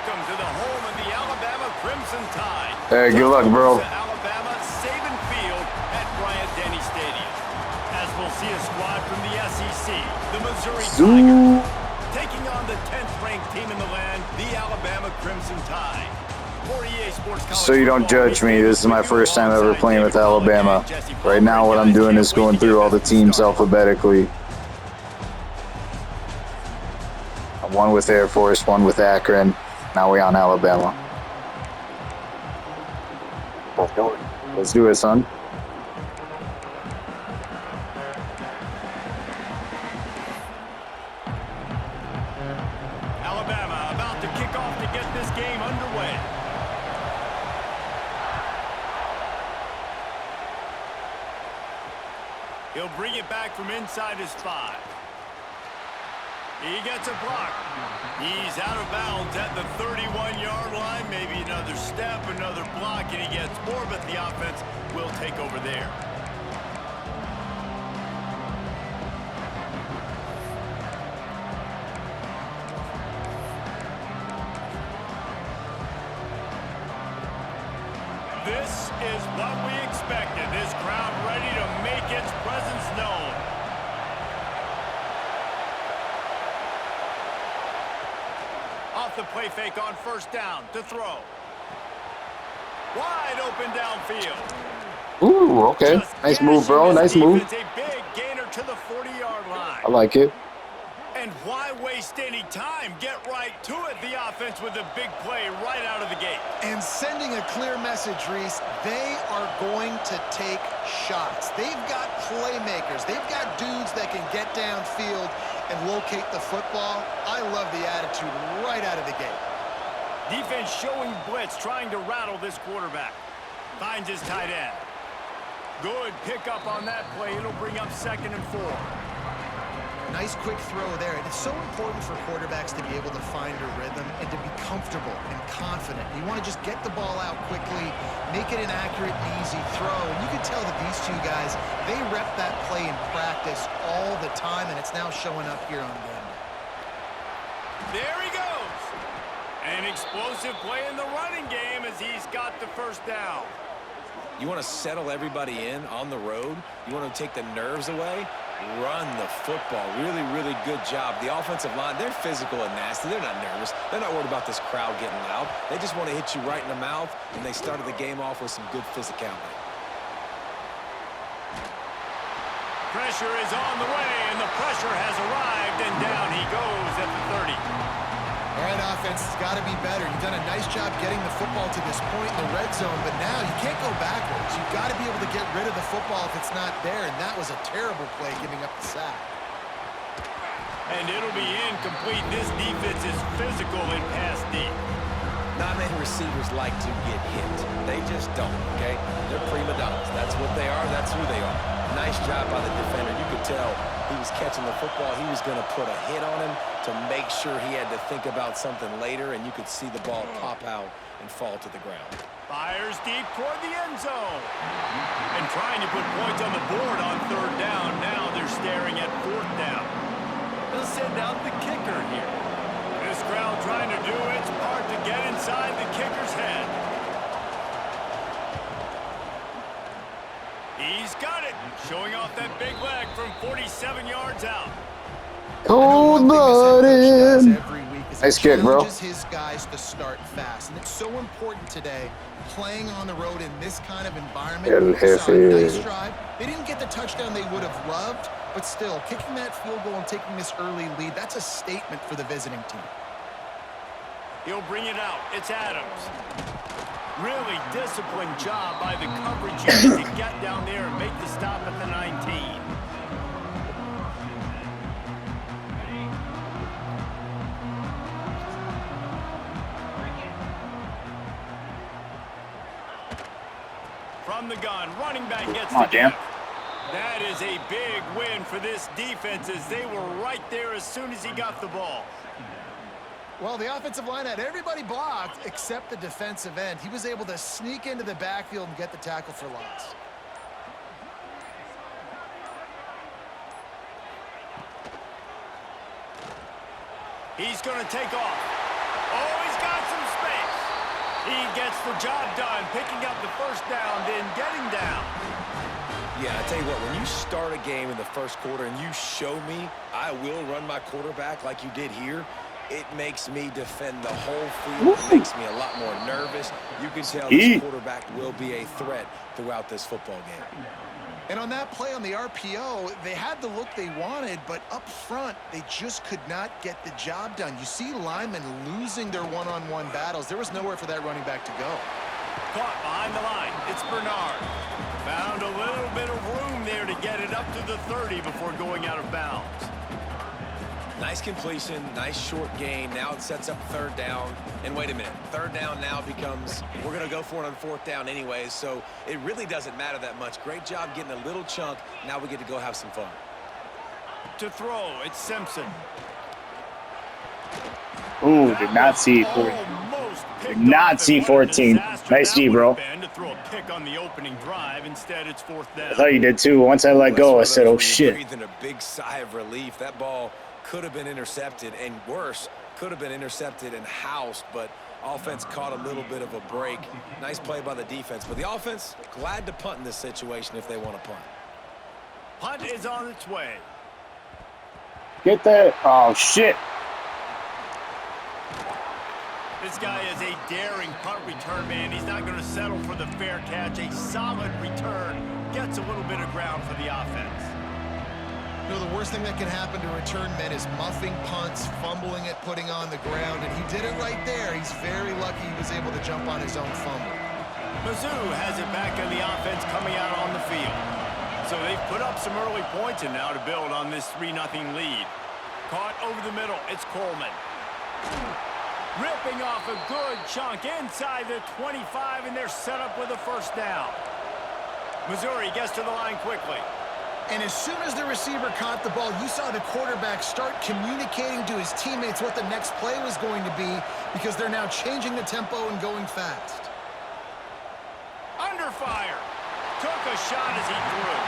welcome to the home of the Alabama Crimson Tide. Hey, good luck, bro. Alabama, Saban Field at Bryant-Denny Stadium. As we'll see a squad from the SEC, the Missouri Tigers, taking on the 10th-ranked team in the land, the Alabama Crimson Tide. So you don't judge me, this is my first time ever playing with Alabama. Right now what I'm doing is going through all the teams alphabetically. One with Air Force, one with Akron. Now we on Alabama. Let's do it, son. Alabama about to kick off to get this game underway. He'll bring it back from inside his 5. He gets a block. He's out of bounds at the 31-yard line. Maybe another step, another block, and he gets more, but the offense will take over there. This is what we expected. This crowd ready to make its presence known. Off the play fake on first down to throw. Wide open downfield. Ooh, okay. Nice move, bro. Nice move. A big gainer to the 40-yard line. I like it. And why waste any time? Get right to it. The offense with a big play right out of the gate. And sending a clear message, Reese, they are going to take shots. They've got playmakers. They've got dudes that can get downfield and locate the football. I love the attitude right out of the gate. Defense showing blitz, trying to rattle this quarterback. Finds his tight end. Good pickup on that play. It'll bring up 2nd and 4. Nice quick throw there. And it's so important for quarterbacks to be able to find a rhythm and to be comfortable and confident. You want to just get the ball out quickly, make it an accurate and easy throw. And you can tell that these two guys, they rep that play in practice all the time, and it's now showing up here on game day. There he goes. An explosive play in the running game as he's got the first down. You want to settle everybody in on the road? You want to take the nerves away? Run the football. Really, really good job. The offensive line, they're physical and nasty. They're not nervous. They're not worried about this crowd getting loud. They just want to hit you right in the mouth, and they started the game off with some good physicality. Pressure is on the way, and the pressure has arrived, and down he goes at the 30. All right, offense, it's got to be better. You've done a nice job getting the football to this point in the red zone, but now you can't go backwards. You've got to be able to get rid of the football if it's not there, and that was a terrible play giving up the sack. And it'll be incomplete. This defense is physical and pass deep. Not many receivers like to get hit. They just don't, okay? They're prima donnas. That's what they are. That's who they are. Nice job by the defender. You could tell he was catching the football. He was going to put a hit on him to make sure he had to think about something later, and you could see the ball pop out and fall to the ground. Fires deep toward the end zone. And trying to put points on the board on 3rd down. Now they're staring at 4th down. They'll send out the kicker here. This crowd trying to do its part to get inside the kicker's head. He's got it. Showing off that big leg from 47 yards out. Hold buddy. Nice kick, bro. His guys to start fast, and it's so important today, playing on the road in this kind of environment. Saw a nice drive. They didn't get the touchdown they would have loved, but still, kicking that field goal and taking this early lead, that's a statement for the visiting team. He'll bring it out. It's Adams. Really disciplined job by the coverage unit to get down there and make the stop at the 19. From the gun, running back gets the damn. That is a big win for this defense as they were right there as soon as he got the ball. Well, the offensive line had everybody blocked except the defensive end. He was able to sneak into the backfield and get the tackle for loss. He's going to take off. Oh, he's got some He gets the job done, picking up the first down, then getting down. Yeah, I tell you what, when you start a game in the first quarter and you show me I will run my quarterback like you did here, it makes me defend the whole field. It makes me a lot more nervous. You can tell this quarterback will be a threat throughout this football game. And on that play on the RPO, they had the look they wanted, but up front, they just could not get the job done. You see linemen losing their one-on-one battles. There was nowhere for that running back to go. Caught behind the line. It's Bernard. Found a little bit of room there to get it up to the 30 before going out of bounds. Nice completion, nice short gain. Now it sets up third down. And wait a minute, third down now becomes, we're going to go for it on fourth down anyways, so it really doesn't matter that much. Great job getting a little chunk. Now we get to go have some fun. To throw, it's Simpson. Ooh, did not see 14. Did not see 14. Nice D, bro. To throw a pick on the opening drive. Instead, it's fourth down. I thought you did too. Once I let go, I said, oh, shit. Breathing a big sigh of relief. That ball could have been intercepted, and worse, could have been intercepted and housed, but offense caught a little bit of a break. Nice play by the defense, but the offense glad to punt in this situation if they want to punt. Punt is on its way. Get that. Oh, shit. This guy is a daring punt return man. He's not going to settle for the fair catch. A solid return. Gets a little bit of ground for the offense. You know, the worst thing that can happen to return men is muffing punts, fumbling it, putting on the ground, and he did it right there. He's very lucky he was able to jump on his own fumble. Mizzou has it back on the offense coming out on the field. So they've put up some early points and now to build on this 3-0 lead. Caught over the middle, it's Coleman. Ripping off a good chunk inside the 25, and they're set up with a first down. Missouri gets to the line quickly. And as soon as the receiver caught the ball, you saw the quarterback start communicating to his teammates what the next play was going to be because they're now changing the tempo and going fast. Under fire. Took a shot as he threw.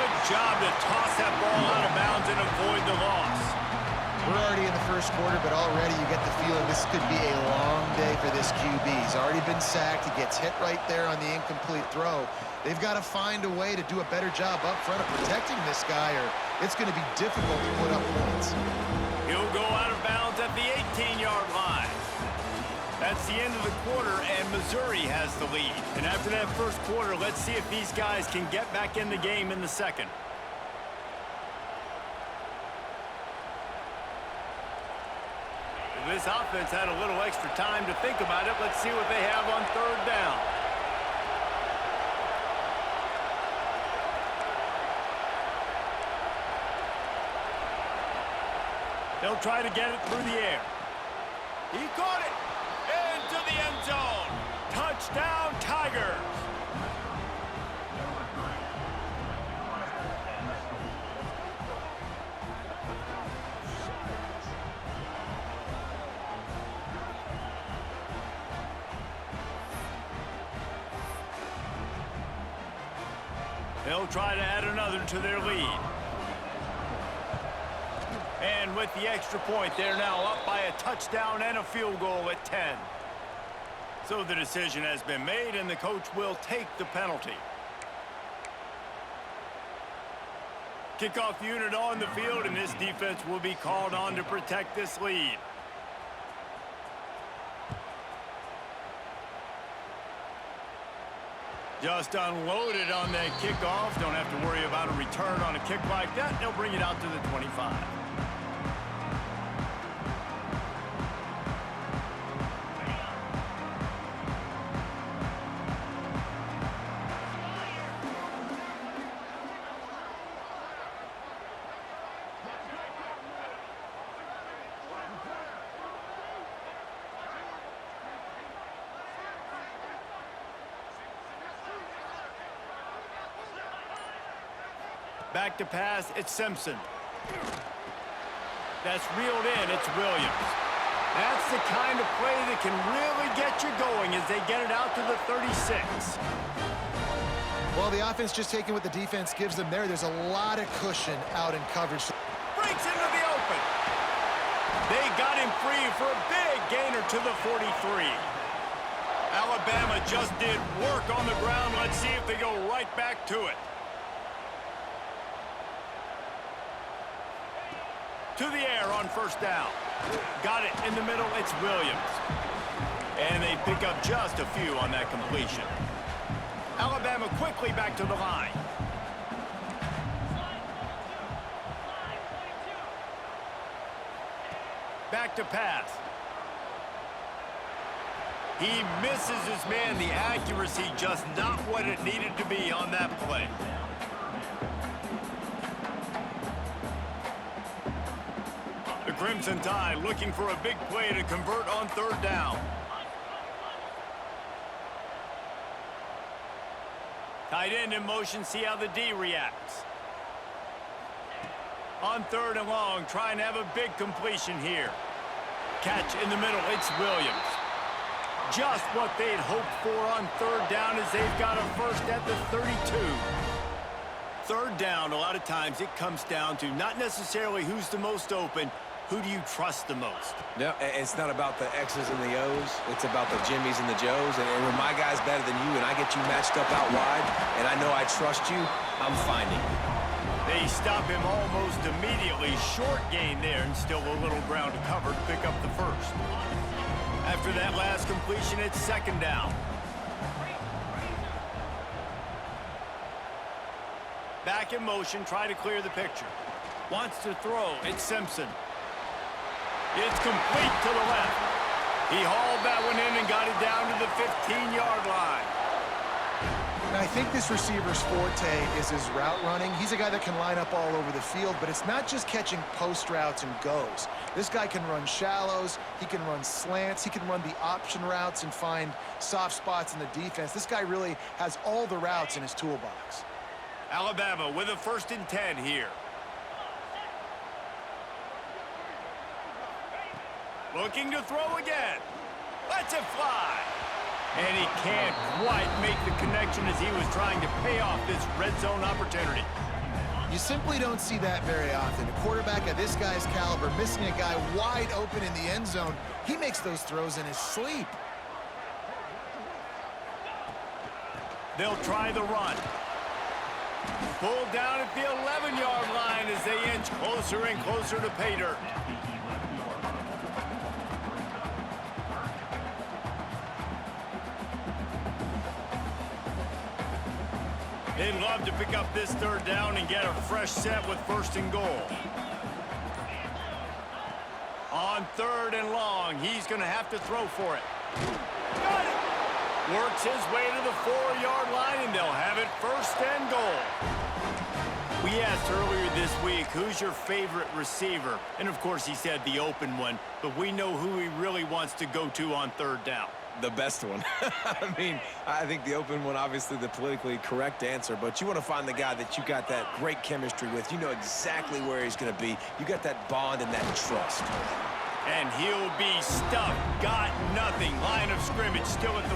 Good job to toss that ball out of bounds and avoid the loss. We're already in the first quarter, but already you get the feeling this could be a long day for this QB. He's already been sacked. He gets hit right there on the incomplete throw. They've got to find a way to do a better job up front of protecting this guy, or it's going to be difficult to put up points. He'll go out of bounds at the 18-yard line. That's the end of the quarter, and Missouri has the lead. And after that first quarter, let's see if these guys can get back in the game in the second. This offense had a little extra time to think about it. Let's see what they have on third down. They'll try to get it through the air. He caught it into the end zone. Touchdown, Tigers. They'll try to add another to their lead. And with the extra point, they're now up by a touchdown and a field goal at 10. So the decision has been made, and the coach will take the penalty. Kickoff unit on the field, and this defense will be called on to protect this lead. Just unloaded on that kickoff. Don't have to worry about a return on a kick like that. They'll bring it out to the 25. Back to pass, it's Simpson. That's reeled in, it's Williams. That's the kind of play that can really get you going as they get it out to the 36. Well, the offense just taking what the defense gives them there. There's a lot of cushion out in coverage. Breaks into the open. They got him free for a big gainer to the 43. Alabama just did work on the ground. Let's see if they go right back to it. To the air on first down. Got it in the middle. It's Williams. And they pick up just a few on that completion. Alabama quickly back to the line. Back to pass. He misses his man. The accuracy just not what it needed to be on that play. The Crimson Tide looking for a big play to convert on third down. Tight end in motion, see how the D reacts. On third and long, trying to have a big completion here. Catch in the middle, it's Williams. Just what they'd hoped for on third down as they've got a first at the 32. Third down, a lot of times it comes down to not necessarily who's the most open, who do you trust the most? No, it's not about the X's and the O's. It's about the Jimmys and the Joes. And when my guy's better than you and I get you matched up out wide and I know I trust you, I'm finding you. They stop him almost immediately. Short gain there and still a little ground to cover to pick up the first. After that last completion, it's second down. Back in motion, try to clear the picture. Wants to throw, it's Simpson. It's complete to the left. He hauled that one in and got it down to the 15-yard line. And I think this receiver's forte is his route running. He's a guy that can line up all over the field, but it's not just catching post routes and goes. This guy can run shallows, he can run slants, he can run the option routes and find soft spots in the defense. This guy really has all the routes in his toolbox. Alabama with a 1st and 10 here. Looking to throw again. Lets it fly. And he can't quite make the connection as he was trying to pay off this red zone opportunity. You simply don't see that very often. A quarterback of this guy's caliber missing a guy wide open in the end zone. He makes those throws in his sleep. They'll try the run. Pulled down at the 11-yard line as they inch closer and closer to pay dirt. They'd love to pick up this third down and get a fresh set with 1st and goal. On 3rd and long, he's going to have to throw for it. Got it! Works his way to the 4-yard line, and they'll have it 1st and goal. We asked earlier this week, who's your favorite receiver? And, of course, he said the open one, but we know who he really wants to go to on third down. The best one. I mean, I think the open one, obviously the politically correct answer, but you want to find the guy that you got that great chemistry with. You know exactly where he's going to be. You got that bond and that trust. And he'll be stuffed. Got nothing. Line of scrimmage still at the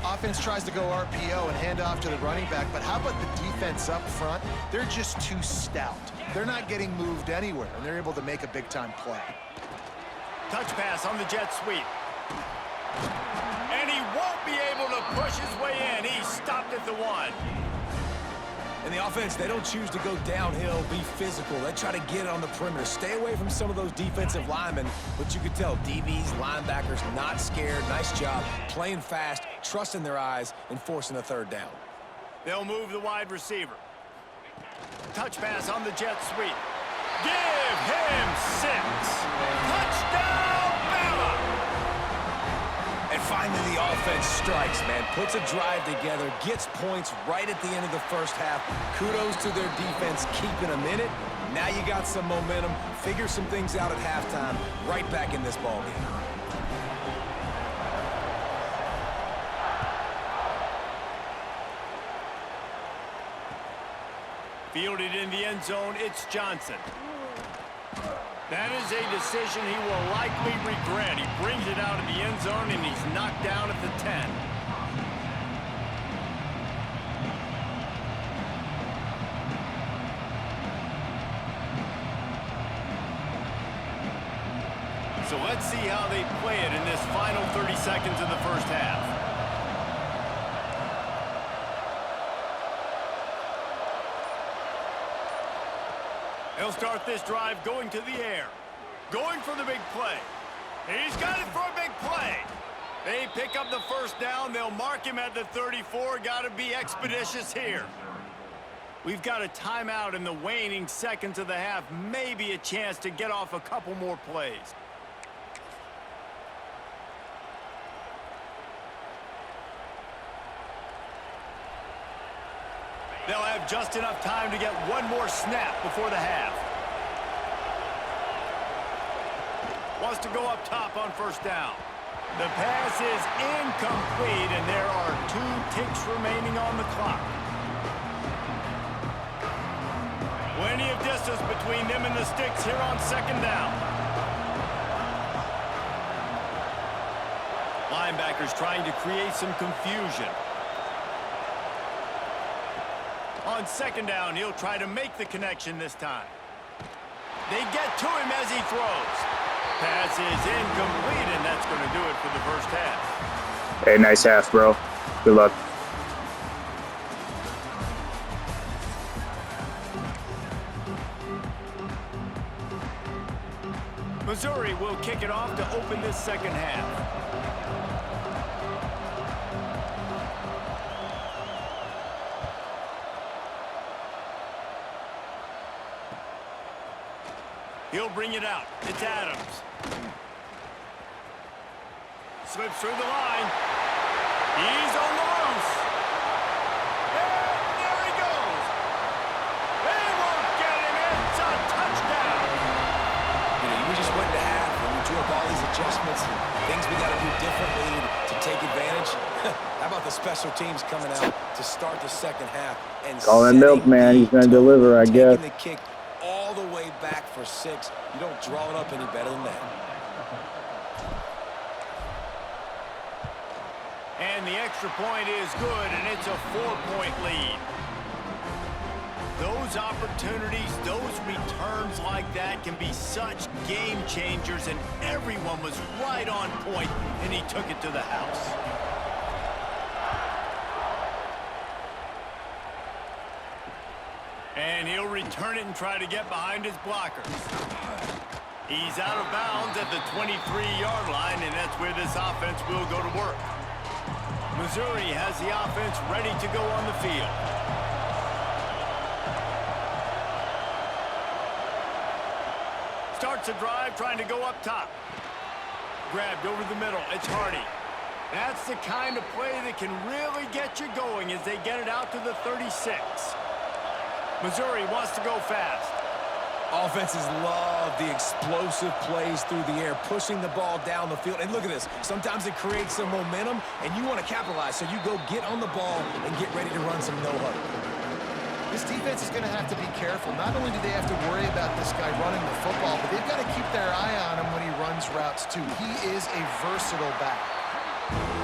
4. Offense tries to go RPO and hand off to the running back, but how about the defense up front? They're just too stout. They're not getting moved anywhere, and they're able to make a big-time play. Touch pass on the jet sweep. And he won't be able to push his way in. He's stopped at the 1. And the offense, they don't choose to go downhill, be physical. They try to get it on the perimeter. Stay away from some of those defensive linemen, but you could tell DBs, linebackers, not scared. Nice job playing fast, trusting their eyes, and forcing the third down. They'll move the wide receiver. Touch pass on the jet sweep. Give him 6. Touchdown, Bama! And finally, the offense strikes, man. Puts a drive together, gets points right at the end of the first half. Kudos to their defense keeping them in it. Now you got some momentum. Figure some things out at halftime. Right back in this ballgame. Fielded in the end zone, it's Johnson. That is a decision he will likely regret. He brings it out of the end zone, and he's knocked down at the 10. So let's see how they play it in this final 30 seconds of the first half. They'll start this drive going to the air. Going for the big play. He's got it for a big play. They pick up the first down. They'll mark him at the 34. Got to be expeditious here. We've got a timeout in the waning seconds of the half. Maybe a chance to get off a couple more plays. They'll have just enough time to get one more snap before the half. Wants to go up top on first down. The pass is incomplete, and there are 2 ticks remaining on the clock. Plenty of distance between them and the sticks here on second down. Linebackers trying to create some confusion. On second down, he'll try to make the connection this time. They get to him as he throws. Pass is incomplete, and that's going to do it for the first half. Hey, nice half, bro. Good luck. Missouri will kick it off to open this second half. He'll bring it out. It's Adams. Slips through the line. He's on the loose. And there he goes. They won't get him. It's a touchdown. You know, we just went to half and we drew up all these adjustments and things we got to do differently to take advantage. How about the special teams coming out to start the second half and Call that milkman. He's going to deliver, I guess. The kick all the way back for 6. You don't draw it up any better than that. And the extra point is good, and it's a 4-point lead. Those opportunities, those returns like that can be such game changers, and everyone was right on point, and he took it to the house. And he'll return it and try to get behind his blockers. He's out of bounds at the 23-yard line, and that's where this offense will go to work. Missouri has the offense ready to go on the field. Starts a drive trying to go up top. Grabbed over the middle. It's Hardy. That's the kind of play that can really get you going as they get it out to the 36. Missouri wants to go fast. Offenses love the explosive plays through the air, pushing the ball down the field. And look at this. Sometimes it creates some momentum, and you want to capitalize. So you go get on the ball and get ready to run some no-huddle. This defense is going to have to be careful. Not only do they have to worry about this guy running the football, but they've got to keep their eye on him when he runs routes, too. He is a versatile back.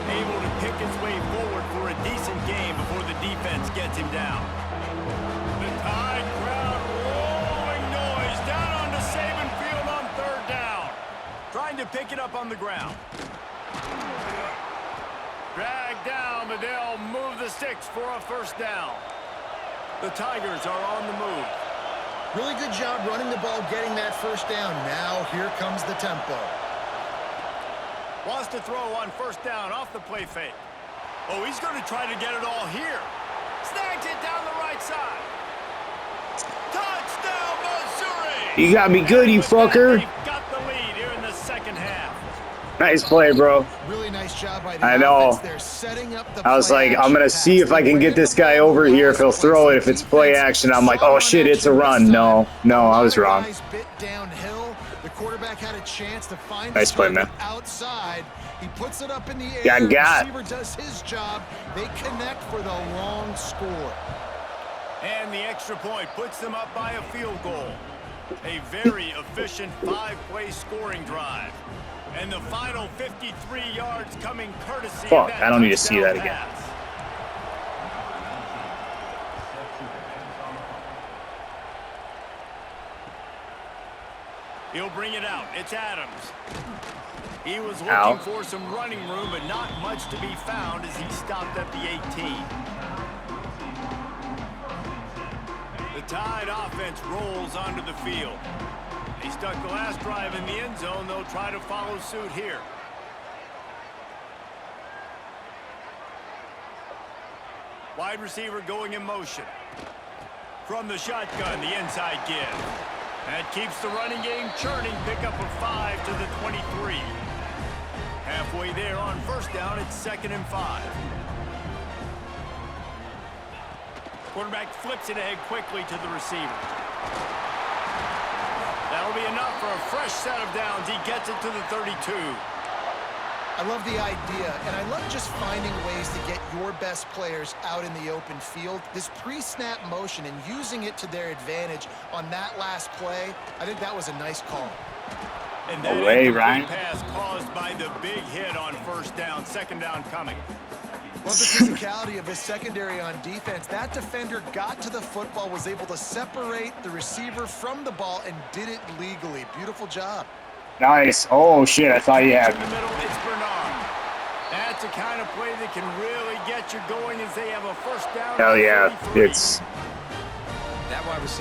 Able to pick his way forward for a decent game before the defense gets him down. The Tide crowd rolling noise down onto Saban Field on third down. Trying to pick it up on the ground. Dragged down, but they'll move the sticks for a first down. The Tigers are on the move. Really good job running the ball, getting that first down. Now here comes the tempo. Wants to throw on first down off the play fake. Oh, he's going to try to get it all here. Snags it down the right side. Touchdown, Missouri! You got me good, you fucker. They've got the lead here in the second half. Nice play, bro. Really nice job by the I know. offense. They're setting up the I was play like, I'm going to action see if pass. I can get this guy over here if he'll throw it. If it's play action, I'm like, oh, shit, it's a run. No, I was wrong. Bit downhill. The quarterback had a chance to find Nice play, man. outside. He puts it up in the air. Yeah, The got. receiver does his job. They connect for the long score. And the extra point puts them up by a field goal. A very efficient 5-play scoring drive. And the final 53 yards coming courtesy of Fuck, that I don't need to see touchdown that again. pass. He'll bring it out. It's Adams. He was looking Ow. for some running room, but not much to be found as he stopped at the 18. The Tide offense rolls onto the field. They stuck the last drive in the end zone. They'll try to follow suit here. Wide receiver going in motion. From the shotgun, the inside give. That keeps the running game churning. Pickup of 5 to the 23. Halfway there on first down, it's 2nd and 5. Quarterback flips it ahead quickly to the receiver. That'll be enough for a fresh set of downs. He gets it to the 32. I love the idea, and I love just finding ways to get your best players out in the open field. This pre-snap motion and using it to their advantage on that last play, I think that was a nice call. And that Away, Ryan. pass caused by the big hit on first down. 2nd down coming. Love the physicality of his secondary on defense. That defender got to the football, was able to separate the receiver from the ball, and did it legally. Beautiful job. Nice. Oh, shit. I thought you had In the middle, it's Bernard. That's the kind of play that can really get you going as they have a first down. Hell yeah. 33. It's.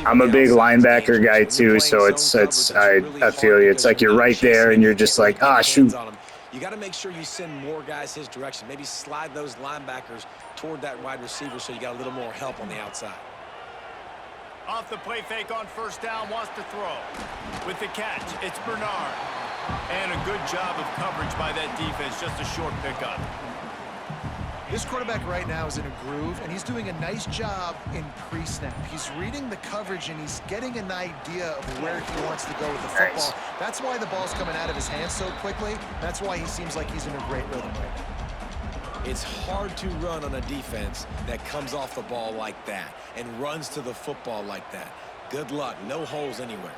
I'm a big linebacker guy too, so I feel you. It's like you're right there and you're just like, ah, shoot. You got to make sure you send more guys his direction. Maybe slide those linebackers toward that wide receiver so you got a little more help on the outside. Off the play fake on first down, wants to throw. With the catch, it's Bernard. And a good job of coverage by that defense, just a short pickup. This quarterback right now is in a groove, and he's doing a nice job in pre-snap. He's reading the coverage, and he's getting an idea of where he wants to go with the football. Nice. That's why the ball's coming out of his hands so quickly. That's why he seems like he's in a great rhythm right now. It's hard to run on a defense that comes off the ball like that and runs to the football like that. Good luck. No holes anywhere.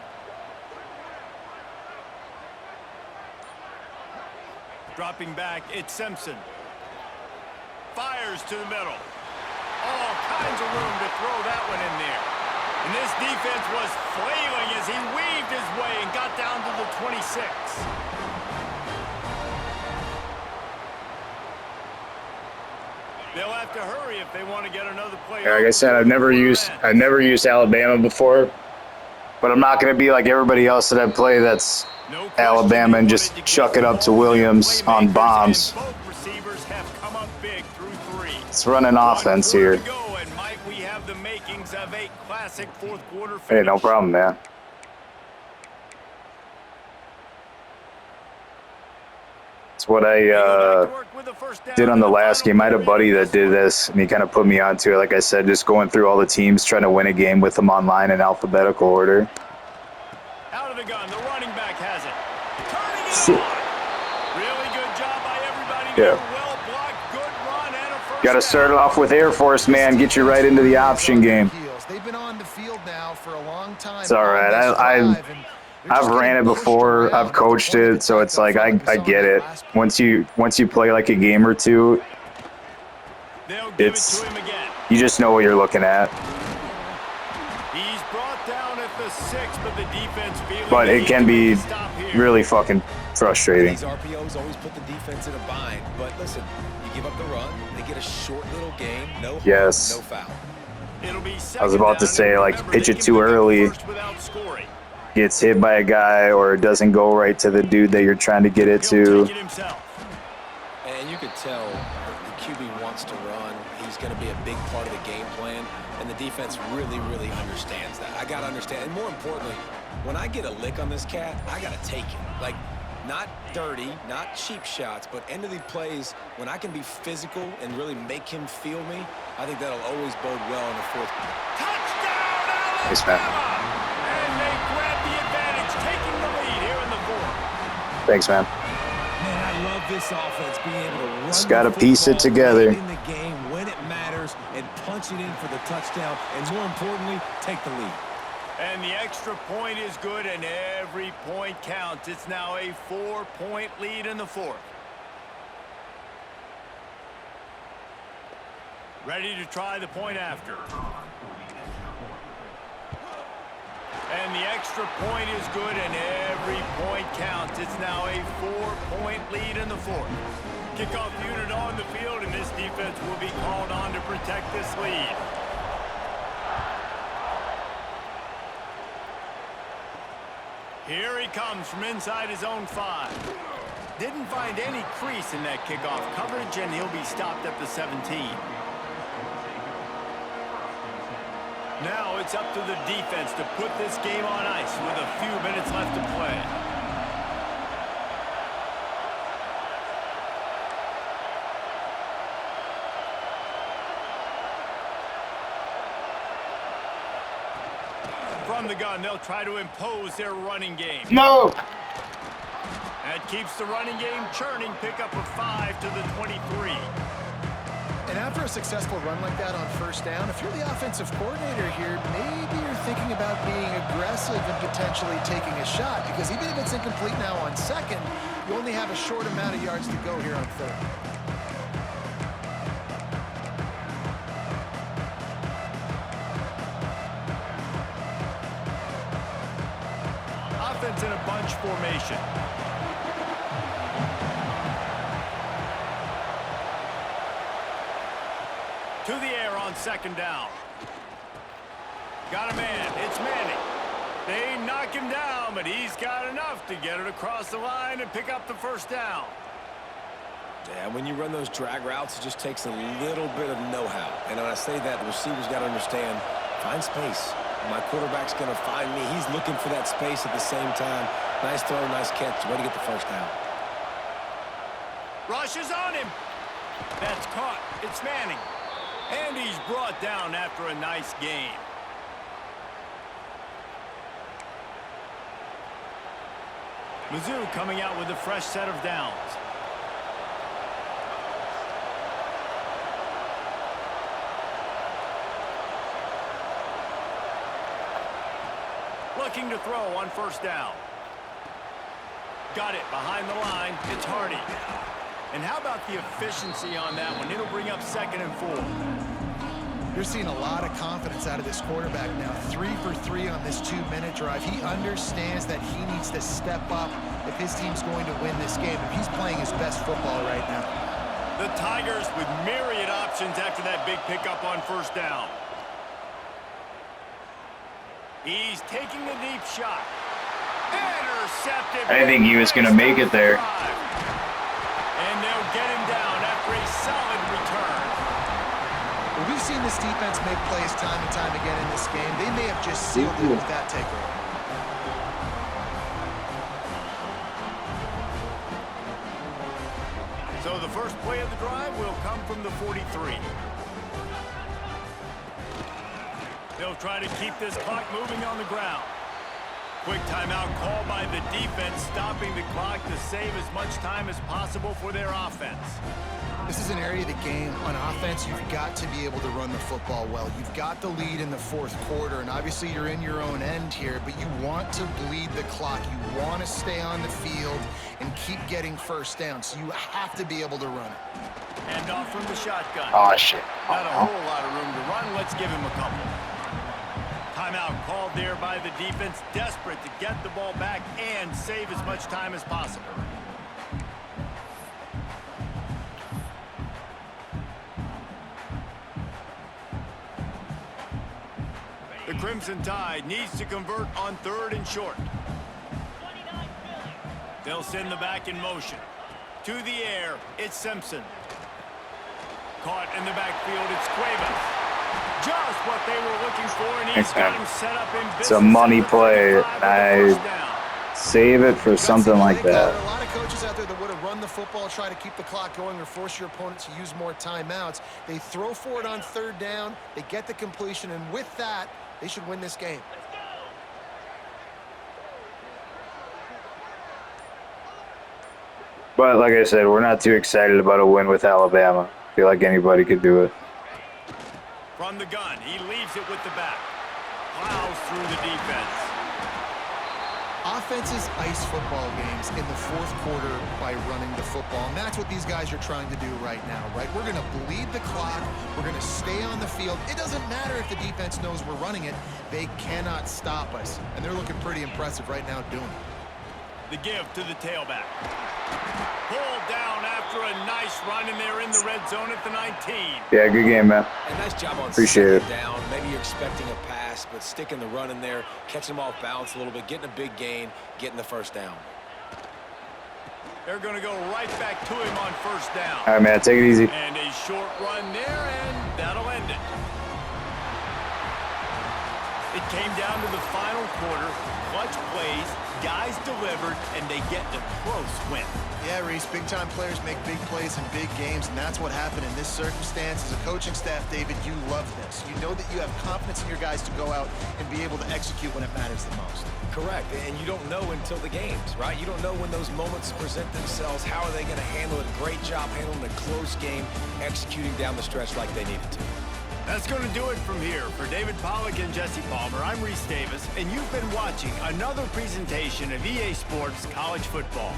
Dropping back, it's Simpson. Fires to the middle. All kinds of room to throw that one in there. And this defense was flailing as he weaved his way and got down to the 26. They'll have to hurry if they want to get another play. Like I said, I've never used Alabama before, but I'm not going to be like everybody else that I play that's Alabama and just chuck it up to Williams on bombs. It's running offense here. Hey, no problem, man. It's what I did on the last game. I had a buddy that did this, and he kind of put me onto it. Like I said, just going through all the teams, trying to win a game with them online in alphabetical order. Out of the gun, the running back has it. Turning it on. Really good job by everybody. Yeah. Well blocked, good run, and a first Got to start it off with Air Force, man. Get you right into the option game. They've been on the field now for a long time. It's all right. I've ran it before. I've coached it, so it's like I get it. Once you play like a game or two, it's you just know what you're looking at. He's brought down at the 6, but the defense feeling But it can be really fucking frustrating. These RPOs always put the defense in a bind. But listen, you give up the run, they get a short little gain, no harm, Yes. no foul. I was about to say, like, pitch it too early, gets hit by a guy, or it doesn't go right to the dude that you're trying to get it to. And you could tell the QB wants to run. He's going to be a big part of the game plan, and the defense really, really understands that. I got to understand, and more importantly, when I get a lick on this cat, I got to take it. Like, not dirty, not cheap shots, but end of the plays, when I can be physical and really make him feel me, I think that'll always bode well in the fourth. Touchdown, Nice, man. and they grab the advantage, taking the lead here in the 4th. Thanks, man. Man, I love this offense being able to run. Just gotta piece it together. In the game when it matters and punch it in for the touchdown, and more importantly, take the lead. And the extra point is good, and every point counts. It's now a 4-point lead in the 4th. Ready to try the point after. And the extra point is good, and every point counts. It's now a 4-point lead in the fourth. Kickoff unit on the field, and this defense will be called on to protect this lead. Here he comes from inside his own 5. Didn't find any crease in that kickoff coverage, and he'll be stopped at the 17. Now it's up to the defense to put this game on ice with a few minutes left to play. From the gun, they'll try to impose their running game. No! That keeps the running game churning. Pickup of 5 to the 23. And after a successful run like that on first down, if you're the offensive coordinator here, maybe you're thinking about being aggressive and potentially taking a shot, because even if it's incomplete now on second, you only have a short amount of yards to go here on third. Offense in a bunch formation. To the air on second down. Got a man. It's Manning. They knock him down, but he's got enough to get it across the line and pick up the first down. Yeah, when you run those drag routes, it just takes a little bit of know-how. And when I say that, the receiver's got to understand, find space. My quarterback's going to find me. He's looking for that space at the same time. Nice throw, nice catch. Way to get the first down. Rush is on him. That's caught. It's Manning. And he's brought down after a nice game. Mizzou coming out with a fresh set of downs. Looking to throw on first down. Got it behind the line. It's Hardy. And how about the efficiency on that one? It'll bring up 2nd and 4. You're seeing a lot of confidence out of this quarterback now. 3 for 3 on this 2-minute drive. He understands that he needs to step up if his team's going to win this game. If he's playing his best football right now. The Tigers with myriad options after that big pickup on first down. He's taking a deep shot. Intercepted. I didn't think he was going to make it there. And they'll get him down after a solid return. Well, we've seen this defense make plays time and time again in this game. They may have just sealed it with that takeaway. So the first play of the drive will come from the 43. They'll try to keep this clock moving on the ground. Quick timeout call by the defense, stopping the clock to save as much time as possible for their offense. This is an area of the game. On offense, you've got to be able to run the football well. You've got the lead in the fourth quarter, and obviously you're in your own end here, but you want to bleed the clock. You want to stay on the field and keep getting first down, so you have to be able to run it. And off from the shotgun. Oh, shit. Not a whole lot of room to run. Let's give him a couple. Timeout called there by the defense, desperate to get the ball back and save as much time as possible. The Crimson Tide needs to convert on 3rd and short. They'll send the back in motion. To the air, it's Simpson. Caught in the backfield, it's Cuevas. Just what they were looking for, and he's got him set up in business. It's a money play. I save it for something like that. A lot of coaches out there that would have run the football, try to keep the clock going, or force your opponent to use more timeouts. They throw for it on 3rd down. They get the completion, and with that, they should win this game. But like I said, we're not too excited about a win with Alabama. I feel like anybody could do it. From the gun, he leaves it with the back. Plows through the defense. Defenses ice football games in the fourth quarter by running the football, and that's what these guys are trying to do right now, right? We're going to bleed the clock. We're going to stay on the field. It doesn't matter if the defense knows we're running it. They cannot stop us, and they're looking pretty impressive right now doing it. The give to the tailback. Pulled down after a nice run, and they're in the red zone at the 19. Yeah, good game, man. A nice job on Appreciate it. down. Maybe you're expecting a pass, but sticking the run in there, catching them off balance a little bit, getting a big gain, getting the first down. They're going to go right back to him on first down. All right, man, take it easy. And a short run there, and that'll end it. It came down to the final quarter. Clutch plays, guys delivered, and they get a close win. Yeah, Reese, big-time players make big plays in big games, and that's what happened in this circumstance. As a coaching staff, David, you love this. You know that you have confidence in your guys to go out and be able to execute when it matters the most. Correct, and you don't know until the games, right? You don't know when those moments present themselves. How are they going to handle it? Great job handling a close game, executing down the stretch like they needed to. That's going to do it from here. For David Pollack and Jesse Palmer, I'm Reese Davis, and you've been watching another presentation of EA Sports College Football.